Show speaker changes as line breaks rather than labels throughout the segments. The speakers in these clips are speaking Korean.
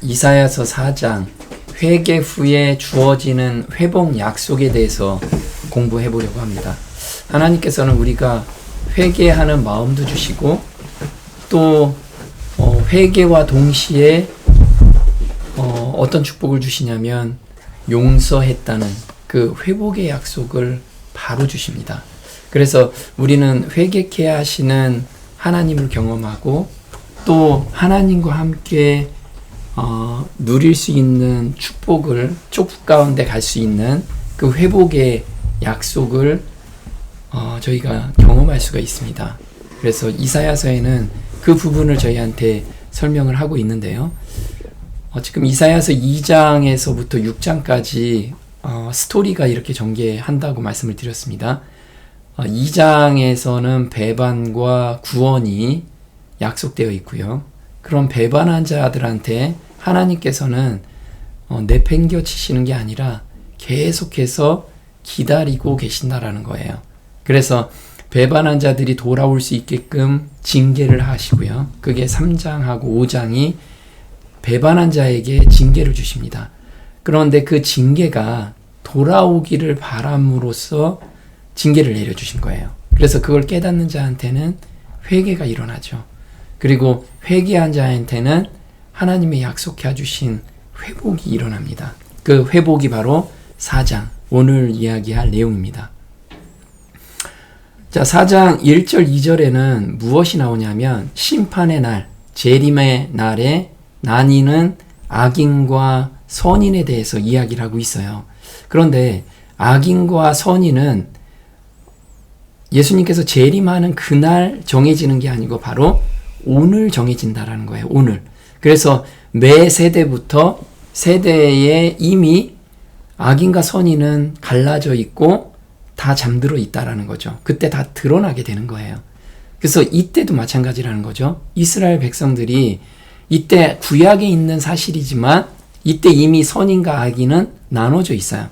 이사야서 4장 회개 후에 주어지는 회복 약속에 대해서 공부해 보려고 합니다. 하나님께서는 우리가 회개하는 마음도 주시고 또 회개와 동시에 어떤 축복을 주시냐면 용서했다는 그 회복의 약속을 바로 주십니다. 그래서 우리는 회개케 하시는 하나님을 경험하고 또 하나님과 함께 누릴 수 있는 축복 가운데 갈 수 있는 그 회복의 약속을 저희가 경험할 수가 있습니다. 그래서 이사야서에는 그 부분을 저희한테 설명을 하고 있는데요. 지금 이사야서 2장에서부터 6장까지 스토리가 이렇게 전개한다고 말씀을 드렸습니다. 2장에서는 배반과 구원이 약속되어 있고요. 그런 배반한 자들한테 하나님께서는 내팽겨치시는 게 아니라 계속해서 기다리고 계신다라는 거예요. 그래서 배반한 자들이 돌아올 수 있게끔 징계를 하시고요. 그게 3장하고 5장이 배반한 자에게 징계를 주십니다. 그런데 그 징계가 돌아오기를 바람으로써 징계를 내려주신 거예요. 그래서 그걸 깨닫는 자한테는 회개가 일어나죠. 그리고 회개한 자한테는 하나님의 약속해 주신 회복이 일어납니다. 그 회복이 바로 4장, 오늘 이야기할 내용입니다. 자, 4장 1절 2절에는 무엇이 나오냐면 심판의 날, 재림의 날에 나뉘는 악인과 선인에 대해서 이야기를 하고 있어요. 그런데 악인과 선인은 예수님께서 재림하는 그날 정해지는 게 아니고 바로 오늘 정해진다라는 거예요. 오늘. 그래서 매 세대부터 세대에 이미 악인과 선인은 갈라져 있고 다 잠들어 있다라는 거죠. 그때 다 드러나게 되는 거예요. 그래서 이때도 마찬가지라는 거죠. 이스라엘 백성들이 이때 구약에 있는 사실이지만 이때 이미 선인과 악인은 나눠져 있어요.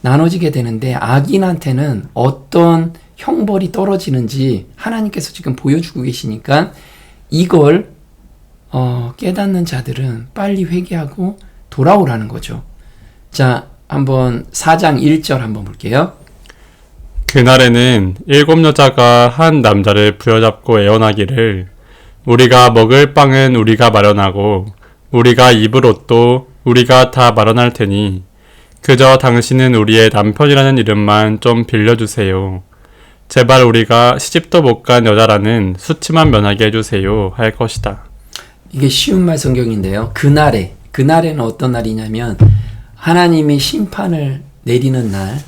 나눠지게 되는데 악인한테는 어떤 형벌이 떨어지는지 하나님께서 지금 보여주고 계시니까 이걸 깨닫는 자들은 빨리 회개하고 돌아오라는 거죠. 자, 한번 4장 1절 한번 볼게요.
그날에는 7 여자가 한 남자를 부여잡고 애원하기를 우리가 먹을 빵은 우리가 마련하고 우리가 입을 옷도 우리가 다 마련할 테니 그저 당신은 우리의 남편이라는 이름만 좀 빌려주세요. 제발 우리가 시집도 못 간 여자라는 수치만 면하게 해주세요 할 것이다.
이게 쉬운 말 성경인데요. 그날에는 어떤 날이냐면 하나님이 심판을 내리는 날,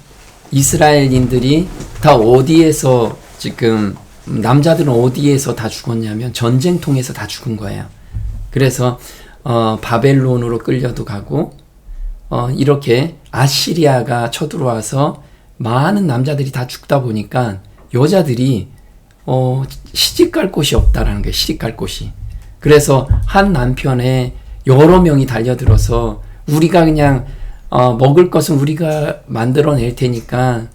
이스라엘인들이 다 어디에서 지금 남자들은 어디에서 다 죽었냐면 전쟁통에서 다 죽은 거예요. 그래서 바벨론으로 끌려도 가고 이렇게 아시리아가 쳐들어와서 많은 남자들이 다 죽다 보니까 여자들이 시집갈 곳이 없다라는 거예요. 시집갈 곳이. 그래서 한 남편에 여러 명이 달려들어서 우리가 그냥 먹을 것은 우리가 만들어낼 테니까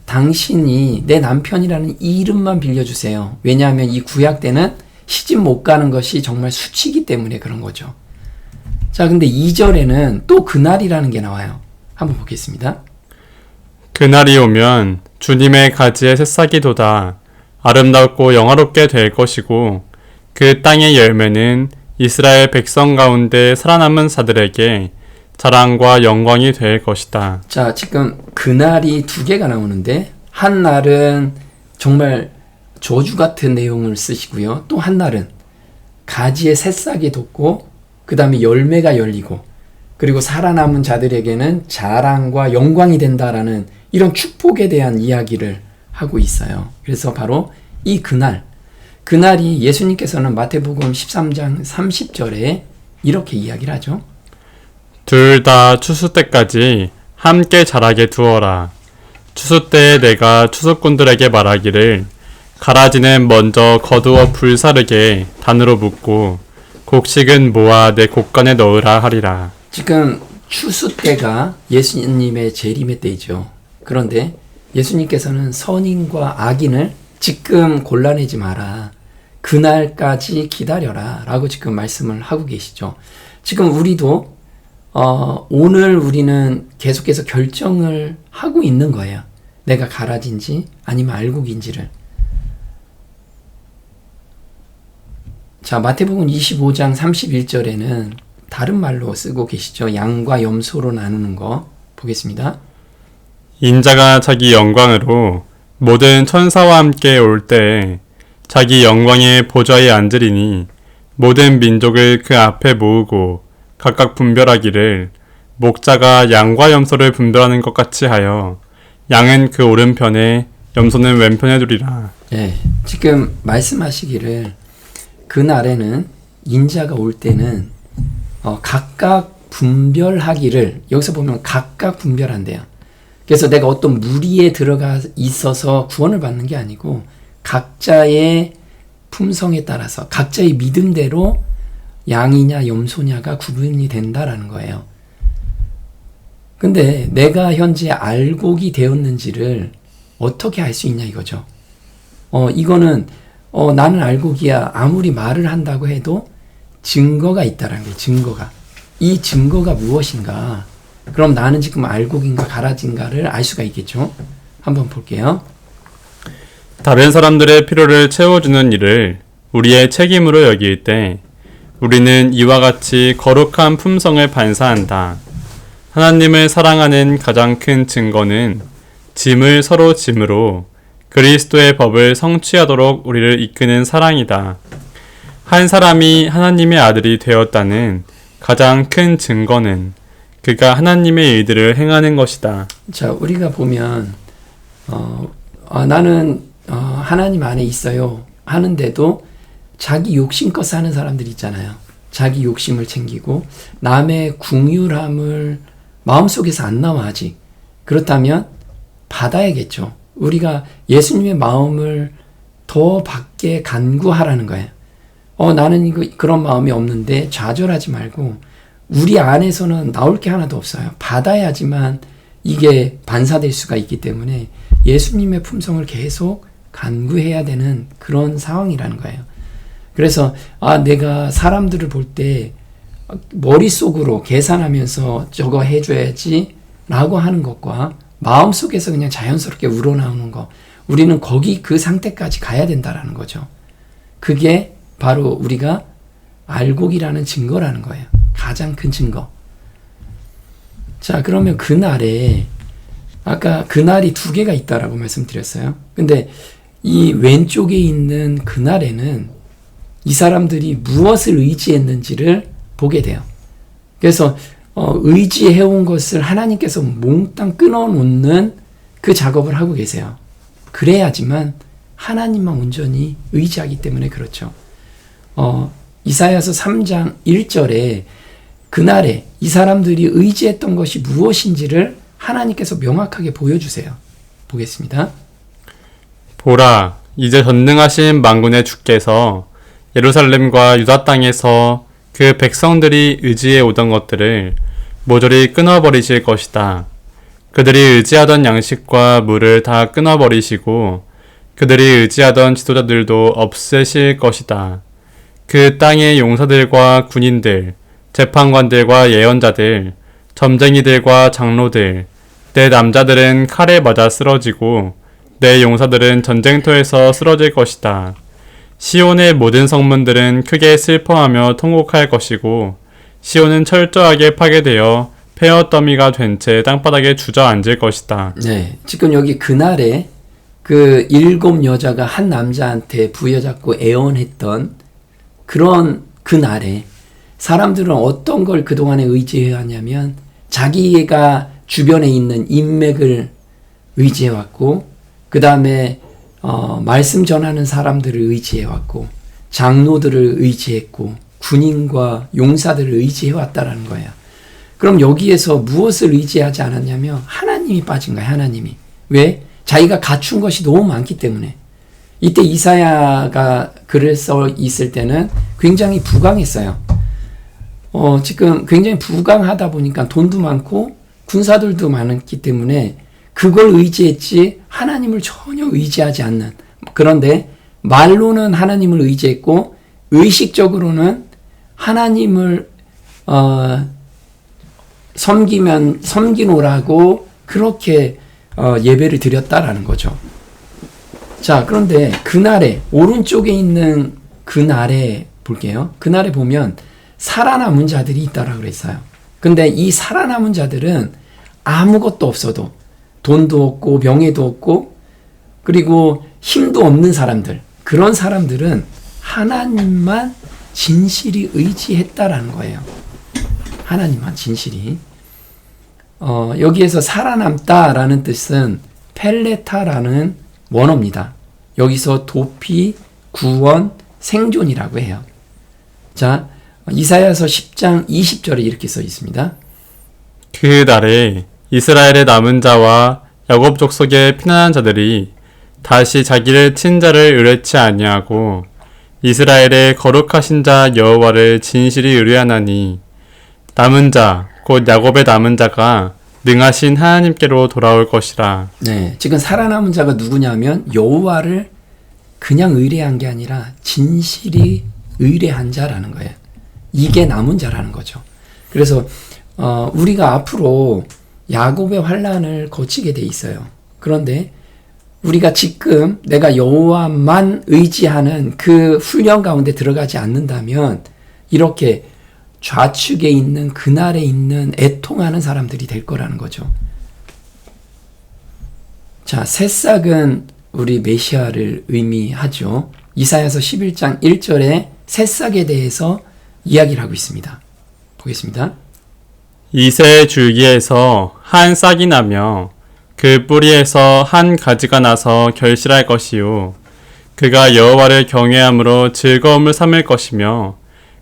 당신이 내 남편이라는 이 이름만 빌려주세요. 왜냐하면 이 구약 때는 시집 못 가는 것이 정말 수치이기 때문에 그런 거죠. 자, 근데 2절에는 또 그날이라는 게 나와요. 한번 보겠습니다.
그날이 오면 주님의 가지의 새싹이 돋아 아름답고 영화롭게 될 것이고 그 땅의 열매는 이스라엘 백성 가운데 살아남은 자들에게 자랑과 영광이 될 것이다.
자, 지금 그날이 두 개가 나오는데 한 날은 정말 저주 같은 내용을 쓰시고요. 또 한 날은 가지의 새싹이 돋고 그 다음에 열매가 열리고 그리고 살아남은 자들에게는 자랑과 영광이 된다라는 이런 축복에 대한 이야기를 하고 있어요. 그래서 바로 이 그날이 예수님께서는 마태복음 13장 30절에 이렇게 이야기를 하죠.
둘 다 추수 때까지 함께 자라게 두어라. 추수 때에 내가 추수꾼들에게 말하기를 가라지는 먼저 거두어 불사르게 단으로 묶고 곡식은 모아 내 곡간에 넣으라 하리라.
지금 추수 때가 예수님의 재림의 때이죠. 그런데 예수님께서는 선인과 악인을 지금 골라내지 마라. 그날까지 기다려라 라고 지금 말씀을 하고 계시죠. 지금 우리도 오늘 우리는 계속해서 결정을 하고 있는 거예요. 내가 가라진지 아니면 알곡인지를. 자, 마태복음 25장 31절에는 다른 말로 쓰고 계시죠. 양과 염소로 나누는 거 보겠습니다.
인자가 자기 영광으로 모든 천사와 함께 올 때에 자기 영광의 보좌에 앉으리니 모든 민족을 그 앞에 모으고 각각 분별하기를 목자가 양과 염소를 분별하는 것 같이 하여 양은 그 오른편에 염소는 왼편에 두리라.
네, 지금 말씀하시기를 그날에는 인자가 올 때는 각각 분별하기를, 여기서 보면 각각 분별한대요. 그래서 내가 어떤 무리에 들어가 있어서 구원을 받는 게 아니고 각자의 품성에 따라서 각자의 믿음대로 양이냐 염소냐가 구분이 된다라는 거예요. 근데 내가 현재 알곡이 되었는지를 어떻게 알 수 있냐 이거죠. 이거는 나는 알곡이야 아무리 말을 한다고 해도 증거가 있다라는 거예요. 증거가. 이 증거가 무엇인가? 그럼 나는 지금 알곡인가 가라진가를 알 수가 있겠죠. 한번 볼게요.
다른 사람들의 필요를 채워주는 일을 우리의 책임으로 여길 때 우리는 이와 같이 거룩한 품성을 반사한다. 하나님을 사랑하는 가장 큰 증거는 짐을 서로 짐으로 그리스도의 법을 성취하도록 우리를 이끄는 사랑이다. 한 사람이 하나님의 아들이 되었다는 가장 큰 증거는 그가 하나님의 일들을 행하는 것이다.
자, 우리가 보면 나는 하나님 안에 있어요 하는데도 자기 욕심껏 사는 사람들 있잖아요. 자기 욕심을 챙기고 남의 궁휼함을 마음속에서 안 나와 아직. 그렇다면 받아야겠죠. 우리가 예수님의 마음을 더 받게 간구하라는 거예요. 나는 그런 마음이 없는데 좌절하지 말고 우리 안에서는 나올 게 하나도 없어요. 받아야지만 이게 반사될 수가 있기 때문에 예수님의 품성을 계속 간구해야 되는 그런 상황이라는 거예요. 그래서 내가 사람들을 볼 때 머릿속으로 계산하면서 저거 해줘야지 라고 하는 것과 마음속에서 그냥 자연스럽게 우러나오는 거, 우리는 거기 그 상태까지 가야 된다라는 거죠. 그게 바로 우리가 알곡이라는 증거라는 거예요. 가장 큰 증거. 자, 그러면 그날에 아까 그날이 두 개가 있다라고 말씀드렸어요. 근데 이 왼쪽에 있는 그날에는 이 사람들이 무엇을 의지했는지를 보게 돼요. 그래서 의지해온 것을 하나님께서 몽땅 끊어놓는 그 작업을 하고 계세요. 그래야지만 하나님만 온전히 의지하기 때문에 그렇죠. 이사야서 3장 1절에 그날에 이 사람들이 의지했던 것이 무엇인지를 하나님께서 명확하게 보여주세요. 보겠습니다.
보라, 이제 전능하신 만군의 주께서 예루살렘과 유다 땅에서 그 백성들이 의지해 오던 것들을 모조리 끊어버리실 것이다. 그들이 의지하던 양식과 물을 다 끊어버리시고 그들이 의지하던 지도자들도 없애실 것이다. 그 땅의 용사들과 군인들, 재판관들과 예언자들, 점쟁이들과 장로들, 내 남자들은 칼에 맞아 쓰러지고 내 용사들은 전쟁터에서 쓰러질 것이다. 시온의 모든 성문들은 크게 슬퍼하며 통곡할 것이고 시온은 철저하게 파괴되어 폐허더미가 된 채 땅바닥에 주저앉을 것이다.
네, 지금 여기 그날에 그 7 여자가 한 남자한테 부여잡고 애원했던 그런 그날에 사람들은 어떤 걸 그동안에 의지해왔냐면 자기가 주변에 있는 인맥을 의지해왔고 그 다음에 말씀 전하는 사람들을 의지해왔고 장로들을 의지했고 군인과 용사들을 의지해왔다라는 거예요. 그럼 여기에서 무엇을 의지하지 않았냐면 하나님이 빠진 거예요. 하나님이. 왜? 자기가 갖춘 것이 너무 많기 때문에. 이때 이사야가 글을 써 있을 때는 굉장히 부강했어요. 지금 굉장히 부강하다 보니까 돈도 많고 군사들도 많았기 때문에 그걸 의지했지 하나님을 전혀 의지하지 않는. 그런데 말로는 하나님을 의지했고 의식적으로는 하나님을 섬기노라고 그렇게 예배를 드렸다라는 거죠. 자, 그런데 그날에 오른쪽에 있는 그날에 볼게요. 그날에 보면 살아남은 자들이 있다라고 그랬어요. 근데 이 살아남은 자들은 아무것도 없어도 돈도 없고 명예도 없고 그리고 힘도 없는 사람들, 그런 사람들은 하나님만 진실이 의지했다라는 거예요. 하나님만 진실이. 여기에서 살아남다라는 뜻은 펠레타라는 원어입니다. 여기서 도피, 구원, 생존이라고 해요. 자, 이사야서 10장 20절에 이렇게 써 있습니다.
그 날에 이스라엘의 남은 자와 야곱 족속의 피난한 자들이 다시 자기를 친 자를 의뢰치 아니하고 이스라엘의 거룩하신 자 여호와를 진실이 의뢰하나니 남은 자 곧 야곱의 남은 자가 능하신 하나님께로 돌아올 것이라.
네, 지금 살아남은 자가 누구냐면 여호와를 그냥 의뢰한 게 아니라 진실이 의뢰한 자라는 거예요. 이게 남은 자라는 거죠. 그래서 우리가 앞으로 야곱의 환란을 거치게 돼 있어요. 그런데 우리가 지금 내가 여호와만 의지하는 그 훈련 가운데 들어가지 않는다면 이렇게 좌측에 있는 그날에 있는 애통하는 사람들이 될 거라는 거죠. 자, 새싹은 우리 메시아를 의미하죠. 이사야서 11장 1절에 새싹에 대해서 이야기를 하고 있습니다. 보겠습니다.
이새 줄기에서 한 싹이 나며 그 뿌리에서 한 가지가 나서 결실할 것이요 그가 여호와를 경외함으로 즐거움을 삼을 것이며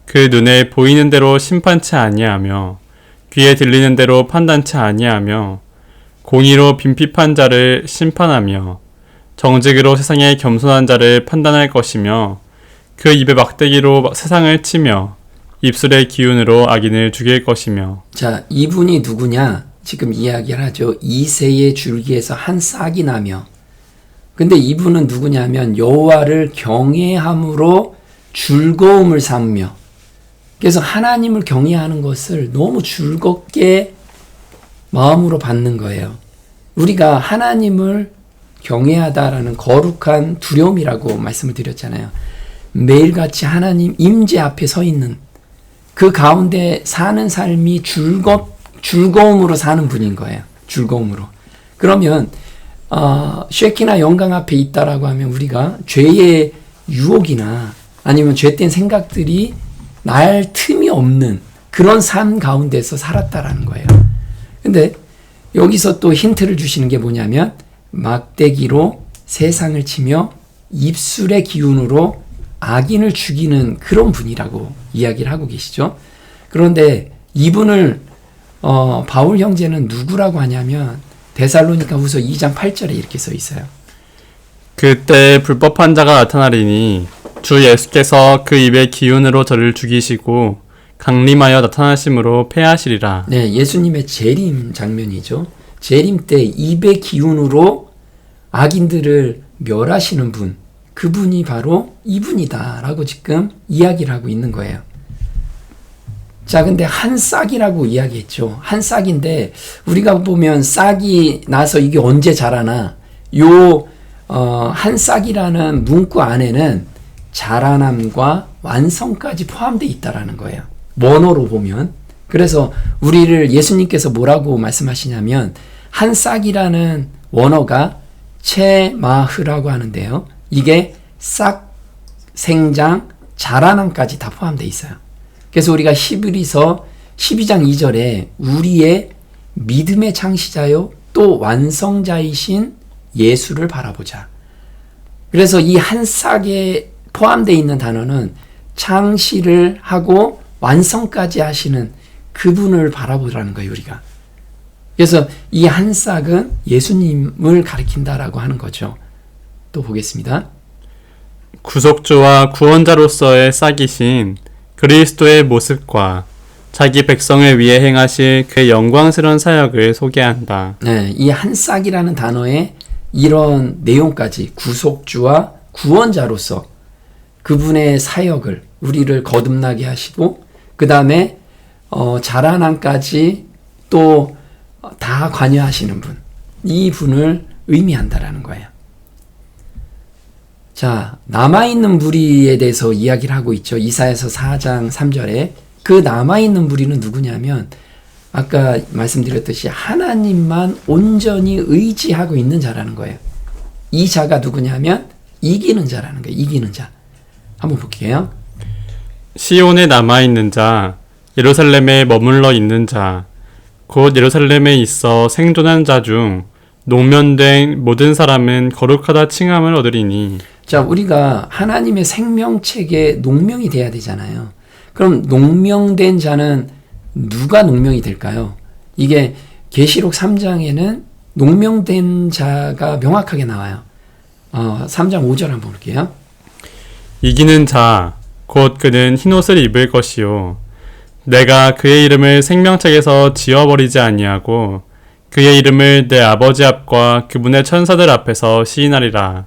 그 눈에 보이는 대로 심판치 아니하며 귀에 들리는 대로 판단치 아니하며 공의로 빈핍한 자를 심판하며 정직으로 세상에 겸손한 자를 판단할 것이며 그 입에 막대기로 세상을 치며 입술의 기운으로 악인을 죽일 것이며.
자, 이분이 누구냐? 지금 이야기를 하죠. 이새의 줄기에서 한 싹이 나며. 근데 이분은 누구냐면 여호와를 경외함으로 즐거움을 삼며. 그래서 하나님을 경외하는 것을 너무 즐겁게 마음으로 받는 거예요. 우리가 하나님을 경외하다라는 거룩한 두려움이라고 말씀을 드렸잖아요. 매일같이 하나님 임재 앞에 서 있는 그 가운데 사는 삶이 즐거움으로 사는 분인 거예요. 즐거움으로. 그러면 쉐키나 영광 앞에 있다라고 하면 우리가 죄의 유혹이나 아니면 죄된 생각들이 날 틈이 없는 그런 삶 가운데서 살았다라는 거예요. 근데 여기서 또 힌트를 주시는 게 뭐냐면 막대기로 세상을 치며 입술의 기운으로 악인을 죽이는 그런 분이라고 이야기를 하고 계시죠. 그런데 이분을 바울 형제는 누구라고 하냐면 데살로니가 후서 2장 8절에 이렇게 써 있어요.
그때 불법한 자가 나타나리니 주 예수께서 그 입의 기운으로 저를 죽이시고 강림하여 나타나심으로 패하시리라.
네, 예수님의 재림 장면이죠. 재림 때 입의 기운으로 악인들을 멸하시는 분, 그분이 바로 이분이다라고 지금 이야기를 하고 있는 거예요. 자, 근데 한 싹이라고 이야기했죠. 한 싹인데 우리가 보면 싹이 나서 이게 언제 자라나? 한 싹이라는 문구 안에는 자라남과 완성까지 포함되어 있다라는 거예요. 원어로 보면. 그래서 우리를 예수님께서 뭐라고 말씀하시냐면 한 싹이라는 원어가 체마흐라고 하는데요. 이게 싹, 생장, 자라남까지 다 포함되어 있어요. 그래서 우리가 히브리서 12장 2절에 우리의 믿음의 창시자요 또 완성자이신 예수를 바라보자. 그래서 이 한 싹에 포함되어 있는 단어는 창시를 하고 완성까지 하시는 그분을 바라보라는 거예요, 우리가. 그래서 이 한 싹은 예수님을 가리킨다라고 하는 거죠. 또 보겠습니다.
구속주와 구원자로서의 싹이신 그리스도의 모습과 자기 백성을 위해 행하실 그의 영광스러운 사역을 소개한다.
네, 이 한 싹이라는 단어에 이런 내용까지 구속주와 구원자로서 그분의 사역을 우리를 거듭나게 하시고 그 다음에 자라남까지 또 다 관여하시는 분, 이 분을 의미한다라는 거예요. 자, 남아있는 무리에 대해서 이야기를 하고 있죠. 이사야서 4장 3절에 그 남아있는 무리는 누구냐면 아까 말씀드렸듯이 하나님만 온전히 의지하고 있는 자라는 거예요. 이 자가 누구냐면 이기는 자라는 거예요. 이기는 자. 한번 볼게요.
시온에 남아있는 자, 예루살렘에 머물러 있는 자, 곧 예루살렘에 있어 생존한 자 중 농면된 모든 사람은 거룩하다 칭함을 얻으리니.
자, 우리가 하나님의 생명책에 농명이 돼야 되잖아요. 그럼 농명된 자는 누가 농명이 될까요? 이게 계시록 3장에는 농명된 자가 명확하게 나와요. 3장 5절 한번 볼게요.
이기는 자, 곧 그는 흰옷을 입을 것이요 내가 그의 이름을 생명책에서 지워버리지 아니하고 그의 이름을 내 아버지 앞과 그분의 천사들 앞에서 시인하리라.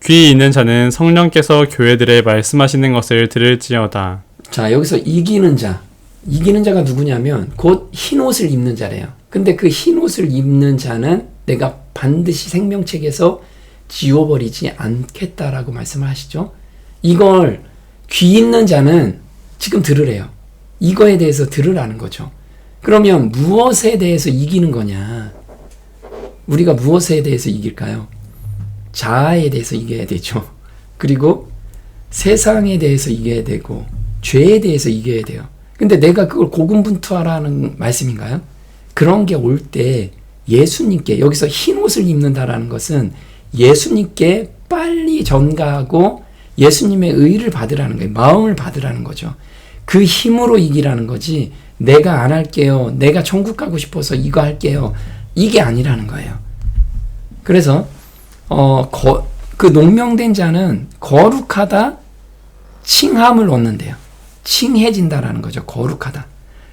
귀 있는 자는 성령께서 교회들에 말씀하시는 것을 들을지어다.
자, 여기서 이기는 자가 누구냐면 곧 흰옷을 입는 자래요. 근데 그 흰옷을 입는 자는 내가 반드시 생명책에서 지워버리지 않겠다라고 말씀을 하시죠. 이걸 귀 있는 자는 지금 들으래요. 이거에 대해서 들으라는 거죠. 그러면 무엇에 대해서 이기는 거냐? 우리가 무엇에 대해서 이길까요? 자아에 대해서 이겨야 되죠. 그리고 세상에 대해서 이겨야 되고 죄에 대해서 이겨야 돼요. 근데 내가 그걸 고군분투하라는 말씀인가요? 그런 게 올 때 예수님께, 여기서 흰 옷을 입는다라는 것은 예수님께 빨리 전가하고 예수님의 의를 받으라는 거예요. 마음을 받으라는 거죠. 그 힘으로 이기라는 거지, 내가 안 할게요, 내가 천국 가고 싶어서 이거 할게요, 이게 아니라는 거예요. 그래서 그 농명된 자는 거룩하다 칭함을 얻는데요. 칭해진다라는 거죠. 거룩하다.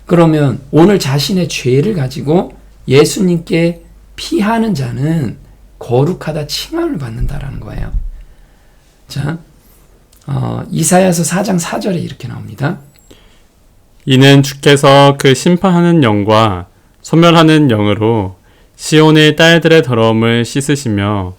그러면 오늘 자신의 죄를 가지고 예수님께 피하는 자는 거룩하다 칭함을 받는다라는 거예요. 자, 이사야서 4장 4절에 이렇게 나옵니다.
이는 주께서 그 심판하는 영과 소멸하는 영으로 시온의 딸들의 더러움을 씻으시며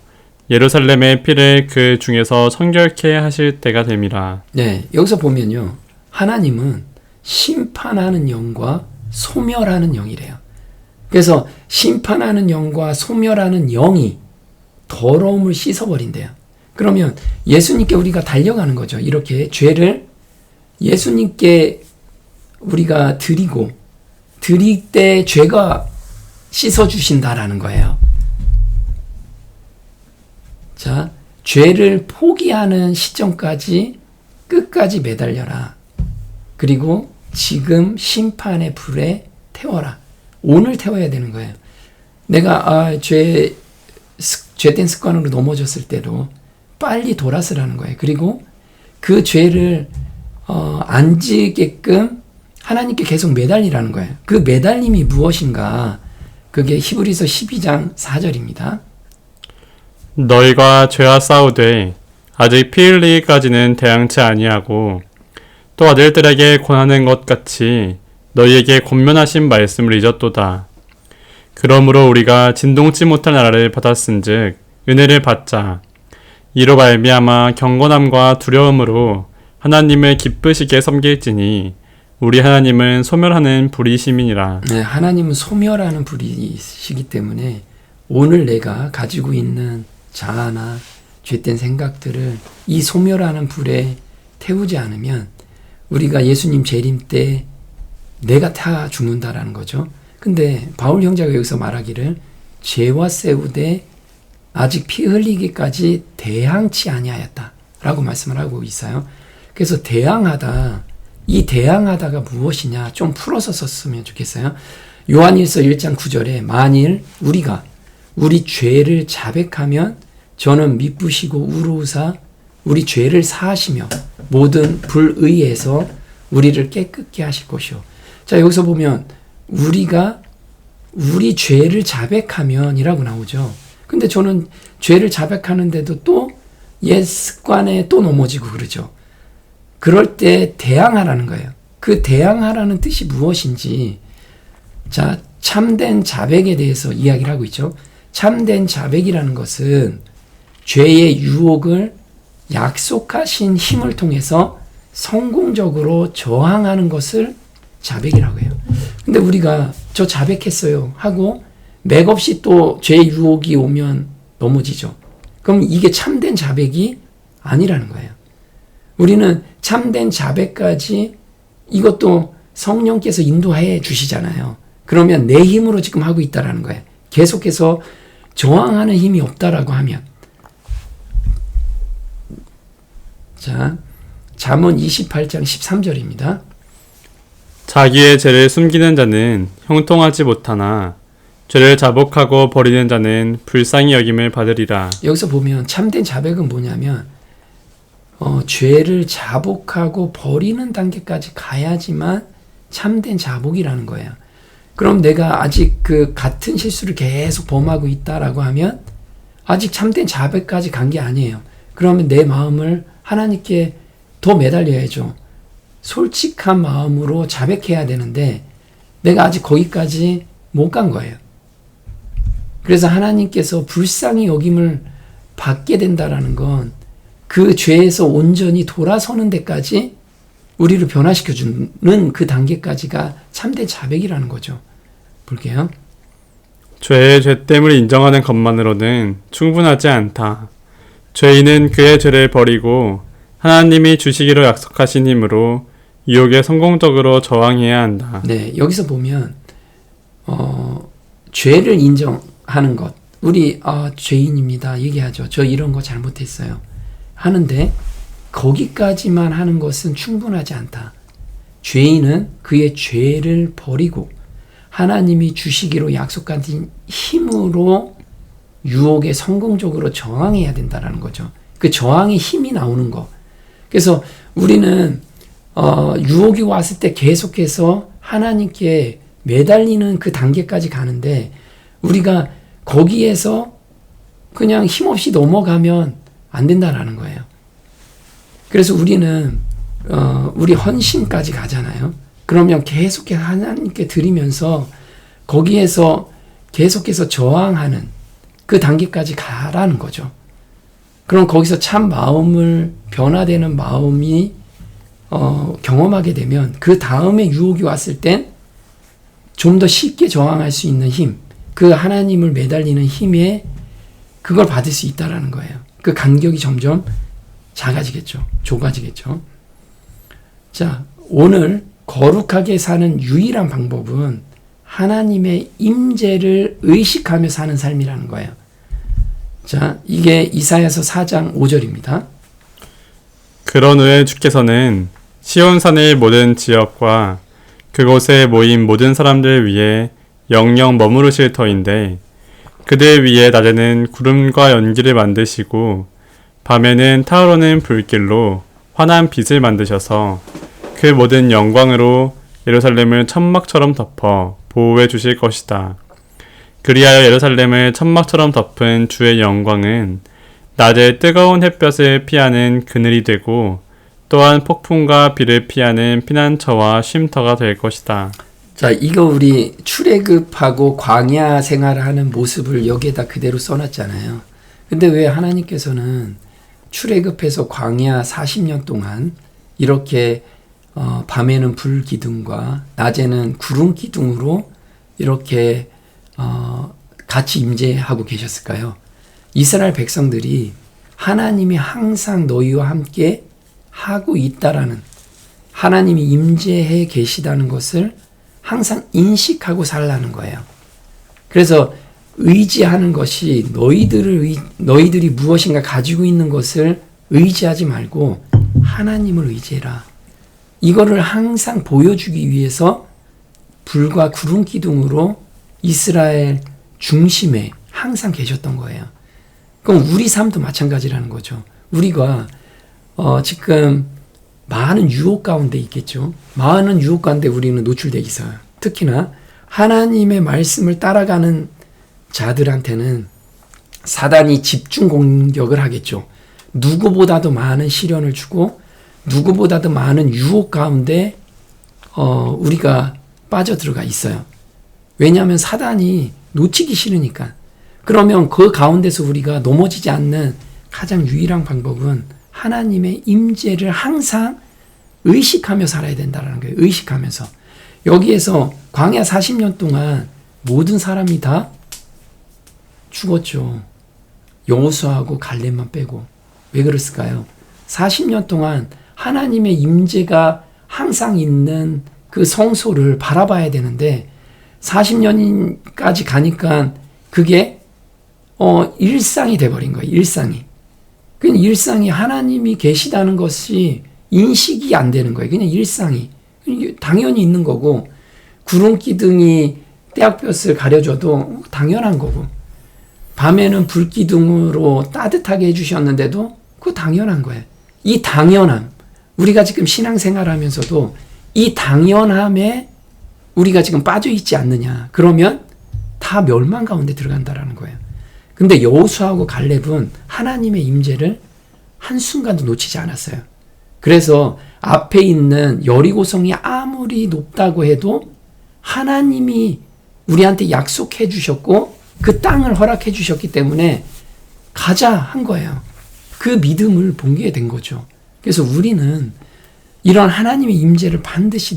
예루살렘의 피를 그 중에서 청결케 하실 때가 됨이라.
네, 여기서 보면요, 하나님은 심판하는 영과 소멸하는 영이래요. 그래서 심판하는 영과 소멸하는 영이 더러움을 씻어버린대요. 그러면 예수님께 우리가 달려가는 거죠. 이렇게 죄를 예수님께 우리가 드릴 때 죄가 씻어주신다라는 거예요. 자, 죄를 포기하는 시점까지 끝까지 매달려라. 그리고 지금 심판의 불에 태워라. 오늘 태워야 되는 거예요. 내가 죄된 습관으로 넘어졌을 때도 빨리 돌아서라는 거예요. 그리고 그 죄를 안 지게끔 하나님께 계속 매달리라는 거예요. 그 매달림이 무엇인가? 그게 히브리서 12장 4절입니다.
너희가 죄와 싸우되 아직 피 흘리기까지는 대항치 아니하고 또 아들들에게 권하는 것 같이 너희에게 권면하신 말씀을 잊었도다. 그러므로 우리가 진동치 못할 나라를 받았은즉 은혜를 받자. 이로 말미암아 경건함과 두려움으로 하나님을 기쁘시게 섬길지니 우리 하나님은 소멸하는 불이심이니라. 네,
하나님은 소멸하는 불이시기 때문에 오늘 내가 가지고 있는 자아나 죄된 생각들을 이 소멸하는 불에 태우지 않으면 우리가 예수님 재림 때 내가 타 죽는다라는 거죠. 근데 바울 형제가 여기서 말하기를 죄와 세우되 아직 피 흘리기까지 대항치 아니하였다 라고 말씀을 하고 있어요. 그래서 대항하다, 이 대항하다가 무엇이냐 좀 풀어서 썼으면 좋겠어요. 요한일서 1장 9절에 만일 우리가 우리 죄를 자백하면 저는 미쁘시고 우로우사 우리 죄를 사하시며 모든 불의에서 우리를 깨끗게 하실 것이요. 자, 여기서 보면 우리가 우리 죄를 자백하면 이라고 나오죠. 근데 저는 죄를 자백하는데도 또 옛 습관에 또 넘어지고 그러죠. 그럴 때 대항하라는 거예요. 그 대항하라는 뜻이 무엇인지, 자, 참된 자백에 대해서 이야기를 하고 있죠. 참된 자백이라는 것은 죄의 유혹을 약속하신 힘을 통해서 성공적으로 저항하는 것을 자백이라고 해요. 근데 우리가 저 자백했어요 하고 맥없이 또 죄의 유혹이 오면 넘어지죠. 그럼 이게 참된 자백이 아니라는 거예요. 우리는 참된 자백까지 이것도 성령께서 인도해 주시잖아요. 그러면 내 힘으로 지금 하고 있다라는 거예요. 계속해서 저항하는 힘이 없다라고 하면. 자, 잠언 28장 13절입니다.
자기의 죄를 숨기는 자는 형통하지 못하나 죄를 자복하고 버리는 자는 불쌍히 여김을 받으리라.
여기서 보면 참된 자백은 뭐냐면 죄를 자복하고 버리는 단계까지 가야지만 참된 자복이라는 거예요. 그럼 내가 아직 그 같은 실수를 계속 범하고 있다라고 하면 아직 참된 자백까지 간 게 아니에요. 그러면 내 마음을 하나님께 더 매달려야죠. 솔직한 마음으로 자백해야 되는데 내가 아직 거기까지 못 간 거예요. 그래서 하나님께서 불쌍히 여김을 받게 된다라는 건 그 죄에서 온전히 돌아서는 데까지 우리를 변화시켜주는 그 단계까지가 참된 자백이라는 거죠. 볼게요.
죄의 죄됨을 인정하는 것만으로는 충분하지 않다. 죄인은 그의 죄를 버리고 하나님이 주시기로 약속하신 힘으로 유혹에 성공적으로 저항해야 한다.
네, 여기서 보면 죄를 인정하는 것. 우리 죄인입니다 얘기하죠. 저 이런 거 잘못했어요 하는데 거기까지만 하는 것은 충분하지 않다. 죄인은 그의 죄를 버리고 하나님이 주시기로 약속한 힘으로 유혹에 성공적으로 저항해야 된다라는 거죠. 그 저항의 힘이 나오는 거. 그래서 우리는 유혹이 왔을 때 계속해서 하나님께 매달리는 그 단계까지 가는데 우리가 거기에서 그냥 힘없이 넘어가면 안 된다라는 거예요. 그래서 우리는 우리 헌신까지 가잖아요. 그러면 계속해서 하나님께 드리면서 거기에서 계속해서 저항하는 그 단계까지 가라는 거죠. 그럼 거기서 참 마음을 변화되는 마음이 경험하게 되면 그 다음에 유혹이 왔을 땐 좀 더 쉽게 저항할 수 있는 힘, 그 하나님을 매달리는 힘에 그걸 받을 수 있다라는 거예요. 그 간격이 점점 작아지겠죠. 좁아지겠죠. 자, 오늘 거룩하게 사는 유일한 방법은 하나님의 임재를 의식하며 사는 삶이라는 거예요. 자, 이게 이사야서 4장 5절입니다.
그런 후에 주께서는 시온산의 모든 지역과 그곳에 모인 모든 사람들 위해 영영 머무르실 터인데 그들 위에 낮에는 구름과 연기를 만드시고 밤에는 타오르는 불길로 환한 빛을 만드셔서 그 모든 영광으로 예루살렘을 천막처럼 덮어 보호해 주실 것이다. 그리하여 예루살렘을 천막처럼 덮은 주의 영광은 낮에 뜨거운 햇볕을 피하는 그늘이 되고 또한 폭풍과 비를 피하는 피난처와 쉼터가 될 것이다.
자, 이거 우리 출애굽하고 광야 생활을 하는 모습을 여기에다 그대로 써놨잖아요. 근데 왜 하나님께서는 출애굽해서 광야 40년 동안 이렇게 밤에는 불 기둥과 낮에는 구름 기둥으로 이렇게 같이 임재하고 계셨을까요? 이스라엘 백성들이 하나님이 항상 너희와 함께 하고 있다라는, 하나님이 임재해 계시다는 것을 항상 인식하고 살라는 거예요. 그래서 의지하는 것이 너희들이 무엇인가 가지고 있는 것을 의지하지 말고 하나님을 의지해라. 이거를 항상 보여주기 위해서 불과 구름 기둥으로 이스라엘 중심에 항상 계셨던 거예요. 그럼 우리 삶도 마찬가지라는 거죠. 우리가 지금 많은 유혹 가운데 있겠죠. 많은 유혹 가운데 우리는 노출되어 있어요. 특히나 하나님의 말씀을 따라가는 자들한테는 사단이 집중 공격을 하겠죠. 누구보다도 많은 시련을 주고 누구보다도 많은 유혹 가운데 우리가 빠져들어가 있어요. 왜냐하면 사단이 놓치기 싫으니까. 그러면 그 가운데서 우리가 넘어지지 않는 가장 유일한 방법은 하나님의 임재를 항상 의식하며 살아야 된다는 거예요. 의식하면서. 여기에서 광야 40년 동안 모든 사람이 다 죽었죠. 여호수아하고 갈렙만 빼고. 왜 그랬을까요? 40년 동안 하나님의 임재가 항상 있는 그 성소를 바라봐야 되는데 40년까지 가니까 그게 일상이 돼버린 거예요. 일상이. 그냥 일상이 하나님이 계시다는 것이 인식이 안 되는 거예요. 그냥 일상이. 당연히 있는 거고 구름 기둥이 떼약볕을 가려줘도 당연한 거고 밤에는 불 기둥으로 따뜻하게 해주셨는데도 그거 당연한 거예요. 이 당연함. 우리가 지금 신앙생활 하면서도 이 당연함에 우리가 지금 빠져 있지 않느냐. 그러면 다 멸망 가운데 들어간다라는 거예요. 근데 여호수아하고 갈렙은 하나님의 임재를 한순간도 놓치지 않았어요. 그래서 앞에 있는 여리고성이 아무리 높다고 해도 하나님이 우리한테 약속해 주셨고 그 땅을 허락해 주셨기 때문에 가자 한 거예요. 그 믿음을 본게 된 거죠. 그래서 우리는 이런 하나님의 임재를 반드시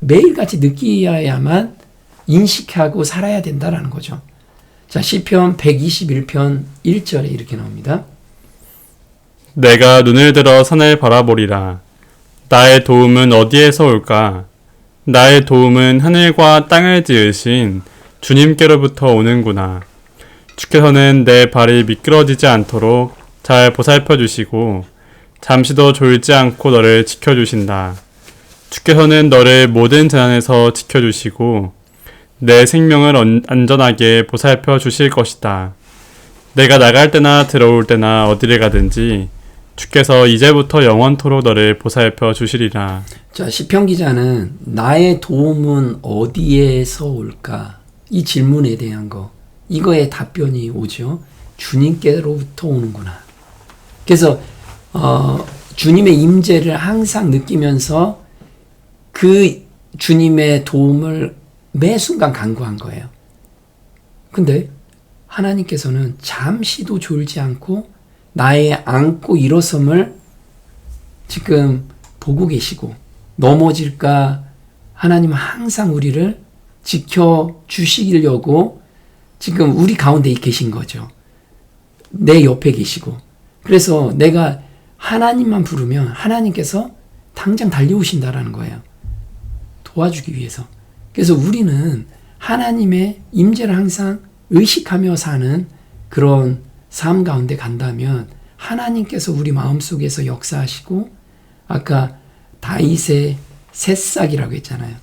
매일같이 느끼어야만 인식하고 살아야 된다라는 거죠. 자, 시편 121편 1절에 이렇게 나옵니다.
내가 눈을 들어 산을 바라보리라. 나의 도움은 어디에서 올까? 나의 도움은 하늘과 땅을 지으신 주님께로부터 오는구나. 주께서는 내 발이 미끄러지지 않도록 잘 보살펴 주시고 잠시도 졸지 않고 너를 지켜주신다. 주께서는 너를 모든 재난에서 지켜주시고 내 생명을 안전하게 보살펴 주실 것이다. 내가 나갈 때나 들어올 때나 어디를 가든지 주께서 이제부터 영원토록 너를 보살펴 주시리라.
자, 시편 기자는 나의 도움은 어디에서 올까? 이 질문에 대한 이거에 답변이 오죠. 주님께로부터 오는구나. 그래서 주님의 임재를 항상 느끼면서 그 주님의 도움을 매 순간 간구한 거예요. 근데 하나님께서는 잠시도 졸지 않고 나의 안고 일어섬을 지금 보고 계시고 넘어질까 하나님은 항상 우리를 지켜주시려고 지금 우리 가운데 계신 거죠. 내 옆에 계시고. 그래서 내가 하나님만 부르면 하나님께서 당장 달려오신다라는 거예요. 도와주기 위해서. 그래서 우리는 하나님의 임재를 항상 의식하며 사는 그런 삶 가운데 간다면 하나님께서 우리 마음속에서 역사하시고 아까 다윗의 새싹이라고 했잖아요.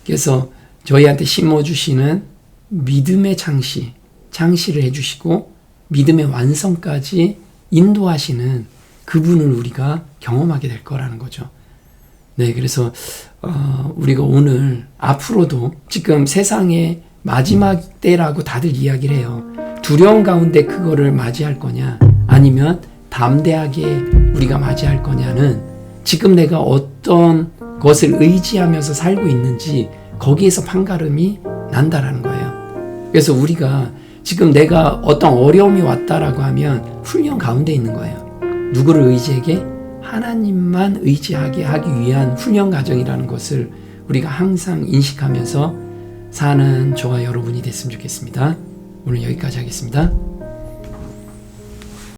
그래서 저희한테 심어주시는 믿음의 장시를 해주시고 믿음의 완성까지 인도하시는 그분을 우리가 경험하게 될 거라는 거죠. 네, 그래서 우리가 오늘 앞으로도 지금 세상의 마지막 때라고 다들 이야기를 해요. 두려움 가운데 그거를 맞이할 거냐 아니면 담대하게 우리가 맞이할 거냐는 지금 내가 어떤 것을 의지하면서 살고 있는지 거기에서 판가름이 난다라는 거예요. 그래서 우리가 지금 내가 어떤 어려움이 왔다라고 하면 훈련 가운데 있는 거예요. 누구를 의지하게? 하나님만 의지하게 하기 위한 훈련 과정이라는 것을 우리가 항상 인식하면서 사는 저와 여러분이 됐으면 좋겠습니다. 오늘 여기까지 하겠습니다.